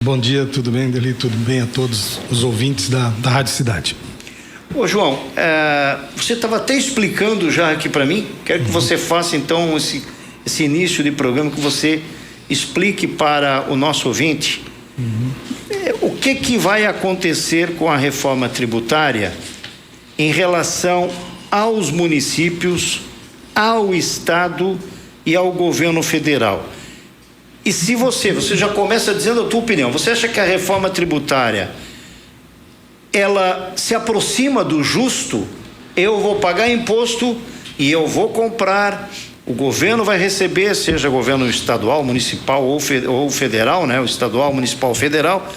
Bom dia, tudo bem, Deli? Tudo bem a todos os ouvintes da Rádio Cidade. Ô, João, você estava até explicando já aqui para mim. Quero que você faça então esse início de programa, que você explique para o nosso ouvinte o que vai acontecer com a reforma tributária em relação aos municípios, ao Estado e ao governo federal. E se você já começa dizendo a tua opinião, você acha que a reforma tributária ela se aproxima do justo? Eu vou pagar imposto e eu vou comprar, o governo vai receber, seja governo estadual, municipal ou federal, né? O estadual, municipal, federal.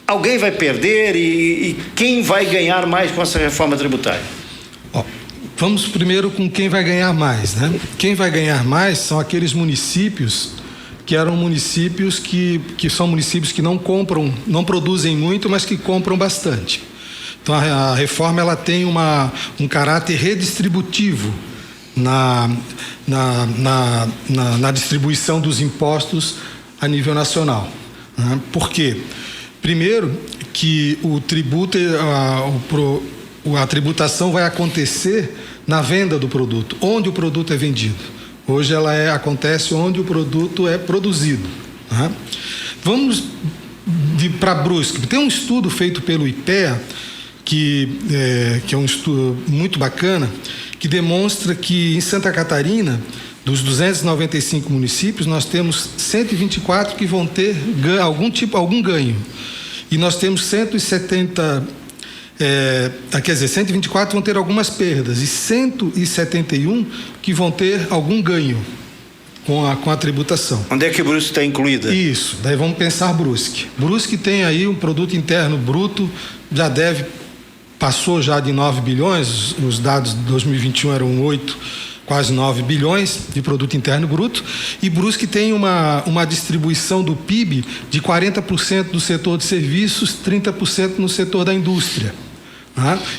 Alguém vai perder e quem vai ganhar mais com essa reforma tributária? Vamos primeiro com quem vai ganhar mais, né? Quem vai ganhar mais são aqueles municípios que eram municípios que são municípios que não não produzem muito, mas que compram bastante. Então a reforma ela tem um caráter redistributivo na distribuição dos impostos a nível nacional, né? Por quê? Primeiro, que a tributação vai acontecer na venda do produto, onde o produto é vendido. Hoje ela acontece onde o produto é produzido, né? Vamos para Brusque. Tem um estudo feito pelo IPEA, que é um estudo muito bacana, que demonstra que em Santa Catarina, dos 295 municípios, nós temos 124 que vão ter algum ganho. E nós temos 124 vão ter algumas perdas e 171 que vão ter algum ganho com a tributação. Onde é que Brusque está incluída? Isso, daí vamos pensar Brusque. Brusque tem aí um produto interno bruto, passou já de 9 bilhões, os dados de 2021 eram 8, quase 9 bilhões de produto interno bruto, e Brusque tem uma distribuição do PIB de 40% do setor de serviços, 30% no setor da indústria.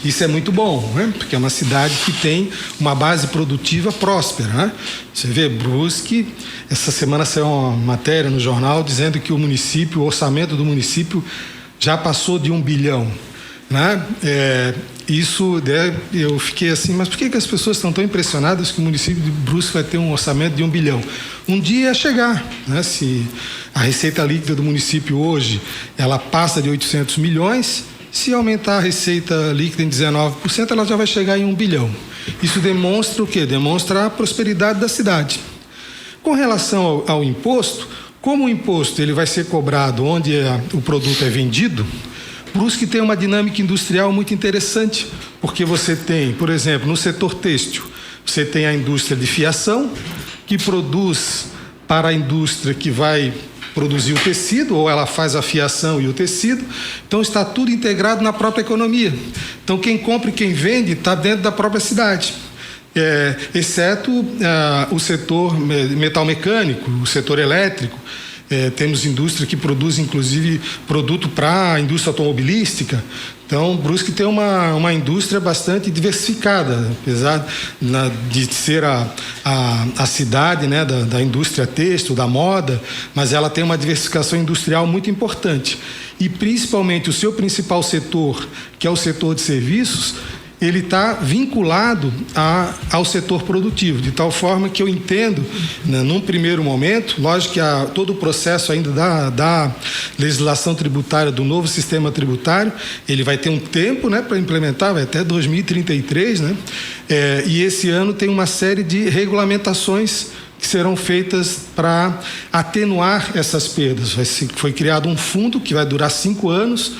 Isso é muito bom, né? Porque é uma cidade que tem uma base produtiva próspera, né? Você vê Brusque, essa semana saiu uma matéria no jornal dizendo que o orçamento do município já passou de 1 bilhão, né? Eu fiquei assim, mas por que as pessoas estão tão impressionadas que o município de Brusque vai ter um orçamento de 1 bilhão? Um dia é chegar, né? Se a receita líquida do município hoje, ela passa de 800 milhões, se aumentar a receita líquida em 19%, ela já vai chegar em 1 bilhão. Isso demonstra o quê? Demonstra a prosperidade da cidade. Com relação ao imposto, como o imposto ele vai ser cobrado onde o produto é vendido, Brusque tem uma dinâmica industrial muito interessante, porque você tem, por exemplo, no setor têxtil, você tem a indústria de fiação, que produz para a indústria que vai produzir o tecido, ou ela faz a fiação e o tecido. Então está tudo integrado na própria economia. Então quem compra e quem vende está dentro da própria cidade, exceto o setor metal mecânico, o setor elétrico. Temos indústria que produz, inclusive, produto para a indústria automobilística. Então, Brusque tem uma indústria bastante diversificada, apesar de ser a cidade, né, da indústria têxtil, da moda, mas ela tem uma diversificação industrial muito importante. E, principalmente, o seu principal setor, que é o setor de serviços, ele está vinculado ao setor produtivo, de tal forma que eu entendo, num primeiro momento, lógico que todo o processo ainda da legislação tributária, do novo sistema tributário, ele vai ter um tempo, né, para implementar, vai até 2033, né? E esse ano tem uma série de regulamentações que serão feitas para atenuar essas perdas. Foi criado um fundo que vai durar 5 anos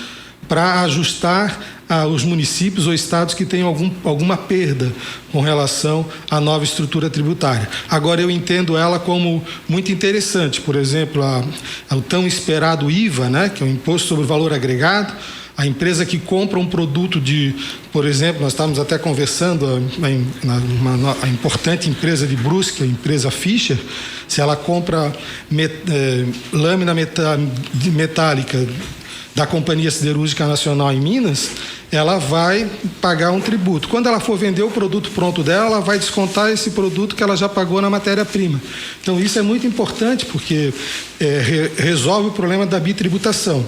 para ajustar os municípios ou estados que tenham alguma perda com relação à nova estrutura tributária. Agora, eu entendo ela como muito interessante. Por exemplo, o tão esperado IVA, né, que é o Imposto sobre o Valor Agregado. A empresa que compra um produto por exemplo, nós estávamos até conversando, a importante empresa de Brusque, a empresa Fischer, se ela compra lâmina metálica da Companhia Siderúrgica Nacional em Minas, ela vai pagar um tributo. Quando ela for vender o produto pronto dela, ela vai descontar esse produto que ela já pagou na matéria-prima. Então, isso é muito importante, porque resolve o problema da bitributação.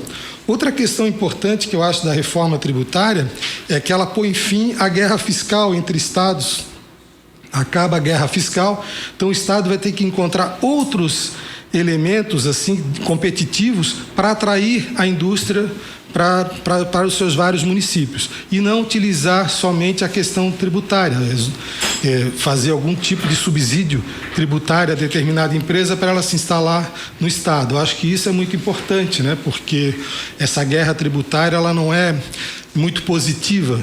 Outra questão importante que eu acho da reforma tributária é que ela põe fim à guerra fiscal entre estados. Acaba a guerra fiscal, então o Estado vai ter que encontrar outros elementos assim competitivos para atrair a indústria para os seus vários municípios e não utilizar somente a questão tributária, fazer algum tipo de subsídio tributário a determinada empresa para ela se instalar no Estado. Eu acho que isso é muito importante, né? Porque essa guerra tributária ela não é muito positiva,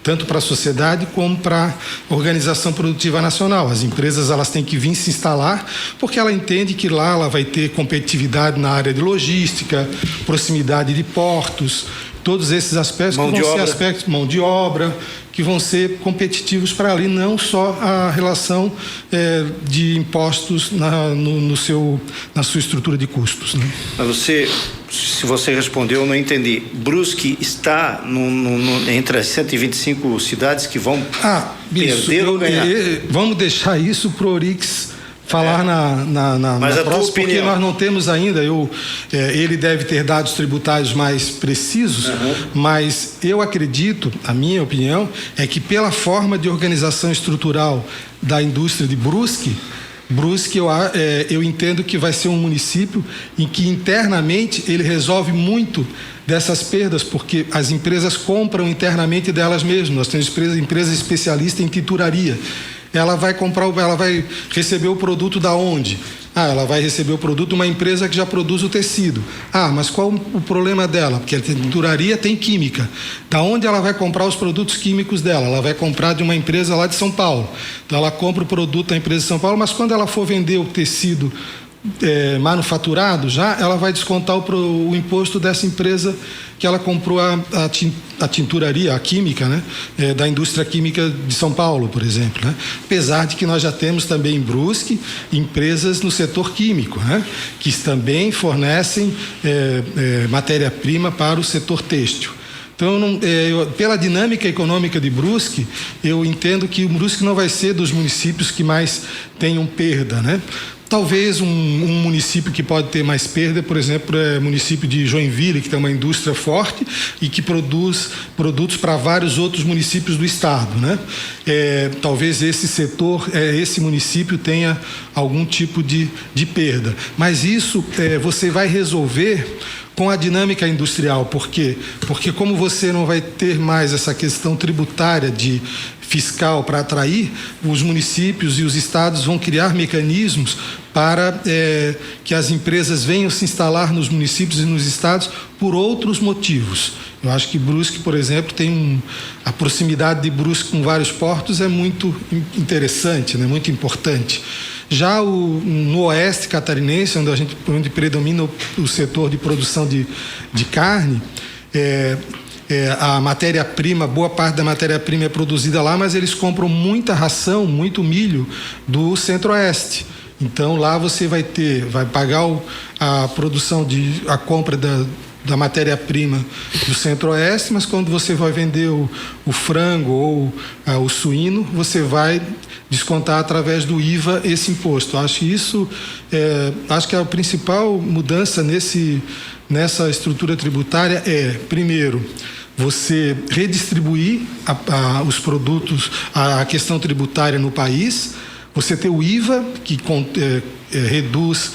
tanto para a sociedade como para a organização produtiva nacional. As empresas elas têm que vir se instalar porque ela entende que lá ela vai ter competitividade na área de logística, proximidade de portos, todos esses aspectos que vão ser aspectos, mão de obra, que vão ser competitivos para ali, não só a relação de impostos na sua estrutura de custos, né? Mas se você respondeu, eu não entendi. Brusque está entre as 125 cidades que vão perder ou ganhar? Vamos deixar isso para o Orix falar na próxima, porque nós não temos ainda. Ele deve ter dados tributários mais precisos, mas eu acredito, a minha opinião, é que pela forma de organização estrutural da indústria de Brusque, eu entendo que vai ser um município em que internamente ele resolve muito dessas perdas, porque as empresas compram internamente delas mesmas. Nós temos empresas especialistas em tinturaria. Ela vai receber o produto da onde? Ela vai receber o produto de uma empresa que já produz o tecido. Mas qual o problema dela? Porque a tinturaria tem química. Da onde ela vai comprar os produtos químicos dela? Ela vai comprar de uma empresa lá de São Paulo. Então ela compra o produto da empresa de São Paulo, mas quando ela for vender o tecido manufaturado, ela vai descontar o imposto dessa empresa que ela comprou a tinturaria, a química, né? Da indústria química de São Paulo, por exemplo, né? Apesar de que nós já temos também em Brusque empresas no setor químico, né? Que também fornecem matéria-prima para o setor têxtil. Então, pela dinâmica econômica de Brusque, eu entendo que o Brusque não vai ser dos municípios que mais tenham perda, né? Talvez um município que pode ter mais perda, por exemplo, é o município de Joinville, que tem uma indústria forte e que produz produtos para vários outros municípios do estado, né? Talvez esse município tenha algum tipo de perda. Mas isso você vai resolver com a dinâmica industrial. Por quê? Porque como você não vai ter mais essa questão tributária fiscal para atrair, os municípios e os estados vão criar mecanismos para que as empresas venham se instalar nos municípios e nos estados por outros motivos. Eu acho que Brusque, por exemplo, a proximidade de Brusque com vários portos é muito interessante, né? Muito importante. Já no oeste catarinense, onde predomina o setor de produção de carne, a matéria-prima, boa parte da matéria-prima é produzida lá, mas eles compram muita ração, muito milho do centro-oeste. Então lá você vai pagar a produção a compra da matéria-prima do centro-oeste, mas quando você vai vender o frango ou o suíno, você vai descontar através do IVA esse imposto. Acho que a principal mudança nessa estrutura tributária primeiro, você redistribuir os produtos, a questão tributária no país, você ter o IVA, que reduz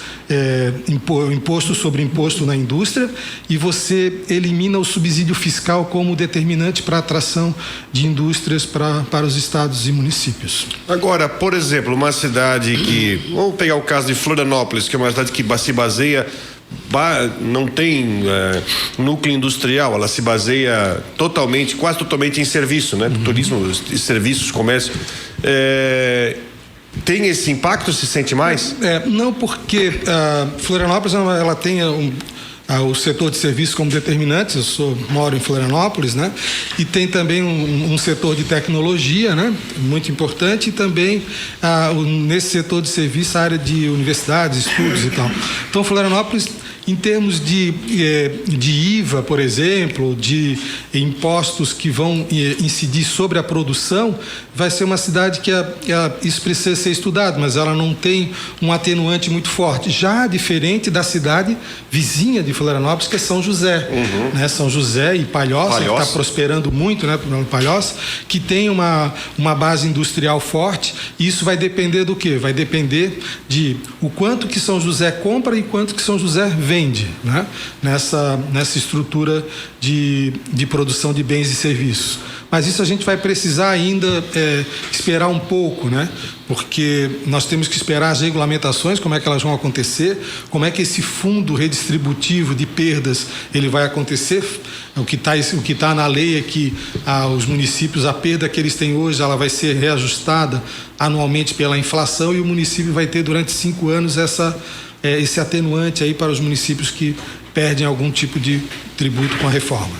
imposto sobre imposto na indústria, e você elimina o subsídio fiscal como determinante para a atração de indústrias para os estados e municípios. Agora, por exemplo, uma cidade vamos pegar o caso de Florianópolis, que é uma cidade que se baseia, não tem núcleo industrial, ela se baseia quase totalmente em serviço, né? Turismo, serviços, comércio. Tem esse impacto? Se sente mais? Não, porque Florianópolis ela tem o setor de serviços como determinante. Eu moro em Florianópolis, né? E tem também um setor de tecnologia, né? Muito importante, e também nesse setor de serviço a área de universidades, estudos e tal. Então Florianópolis Em termos de IVA, por exemplo, de impostos que vão incidir sobre a produção, vai ser uma cidade que isso precisa ser estudado, mas ela não tem um atenuante muito forte. Já diferente da cidade vizinha de Florianópolis, que é São José. Né? São José e Palhoça, que está prosperando muito, né? Palhoça, que tem uma base industrial forte. E isso vai depender do quê? Vai depender de o quanto que São José compra e quanto que São José vende, né? Nessa estrutura de produção de bens e serviços. Mas isso a gente vai precisar ainda esperar um pouco, né? Porque nós temos que esperar as regulamentações, como é que elas vão acontecer, como é que esse fundo redistributivo de perdas ele vai acontecer. O que tá na lei é que os municípios, a perda que eles têm hoje, ela vai ser reajustada anualmente pela inflação, e o município vai ter durante 5 anos esse atenuante aí para os municípios que perdem algum tipo de tributo com a reforma.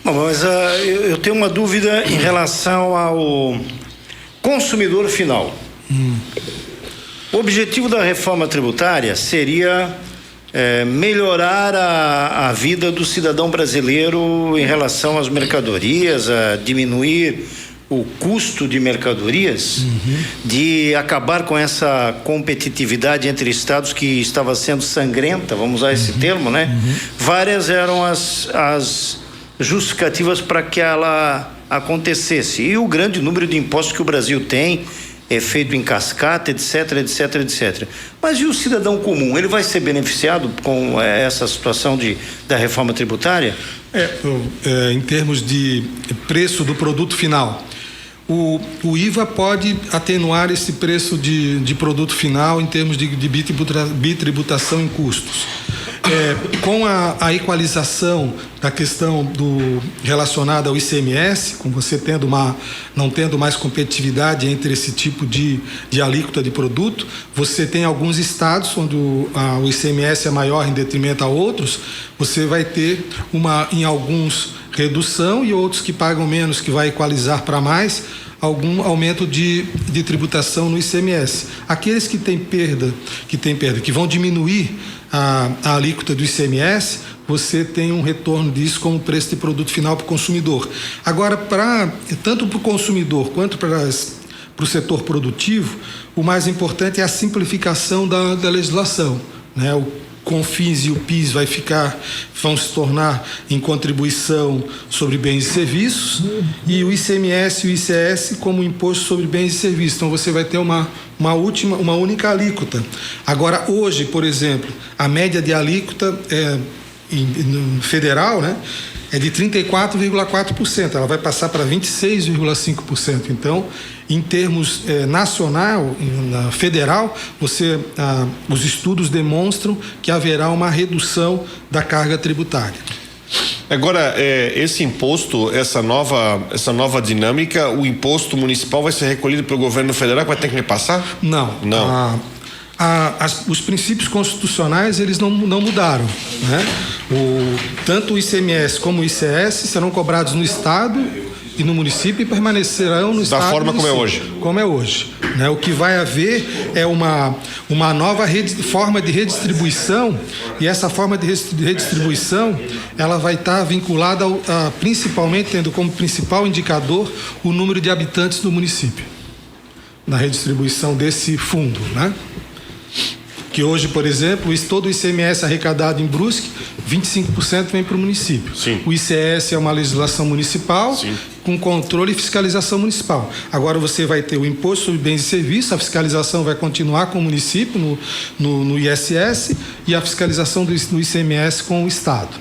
Bom, mas eu tenho uma dúvida em relação ao consumidor final. O objetivo da reforma tributária seria melhorar a vida do cidadão brasileiro em relação às mercadorias, a diminuir o custo de mercadorias, de acabar com essa competitividade entre estados que estava sendo sangrenta, vamos usar esse termo, né? Várias eram as justificativas para que ela acontecesse. E o grande número de impostos que o Brasil tem é feito em cascata, etc, etc, etc. Mas e o cidadão comum? Ele vai ser beneficiado com essa situação da reforma tributária? Em termos de preço do produto final, o IVA pode atenuar esse preço de produto final em termos de bitributação em custos. Com a equalização da questão relacionada ao ICMS, com você não tendo mais competitividade entre esse tipo de alíquota de produto, você tem alguns estados onde o ICMS é maior em detrimento a outros, você vai ter em alguns redução, e outros que pagam menos, que vai equalizar para mais, algum aumento de tributação no ICMS. Aqueles que têm perda, que vão diminuir a alíquota do ICMS, você tem um retorno disso como preço de produto final para o consumidor. Agora, tanto para o consumidor quanto para o setor produtivo, o mais importante é a simplificação da legislação, né? O CONFINS e o PIS vão se tornar em contribuição sobre bens e serviços, e o ICMS e o ICS como imposto sobre bens e serviços. Então você vai ter uma única alíquota. Agora, hoje, por exemplo, a média de alíquota federal, né, é de 34,4%. Ela vai passar para 26,5%. Então, em termos federal, os estudos demonstram que haverá uma redução da carga tributária. Agora, esse imposto, essa nova dinâmica, o imposto municipal vai ser recolhido pelo governo federal, que vai ter que repassar? Não. Os princípios constitucionais, eles não mudaram, né? Tanto o ICMS como o ICS serão cobrados no Estado e no município, e permanecerão no Estado. Da forma como é hoje. Como é hoje, né? O que vai haver é uma nova forma de redistribuição, e essa forma de redistribuição, ela vai estar vinculada principalmente, tendo como principal indicador o número de habitantes do município, na redistribuição desse fundo, né? Que hoje, por exemplo, todo o ICMS arrecadado em Brusque, 25% vem para o município. Sim. O ICS é uma legislação municipal, sim, com controle e fiscalização municipal. Agora você vai ter o imposto sobre bens e serviços, a fiscalização vai continuar com o município no ISS, e a fiscalização do ICMS com o Estado.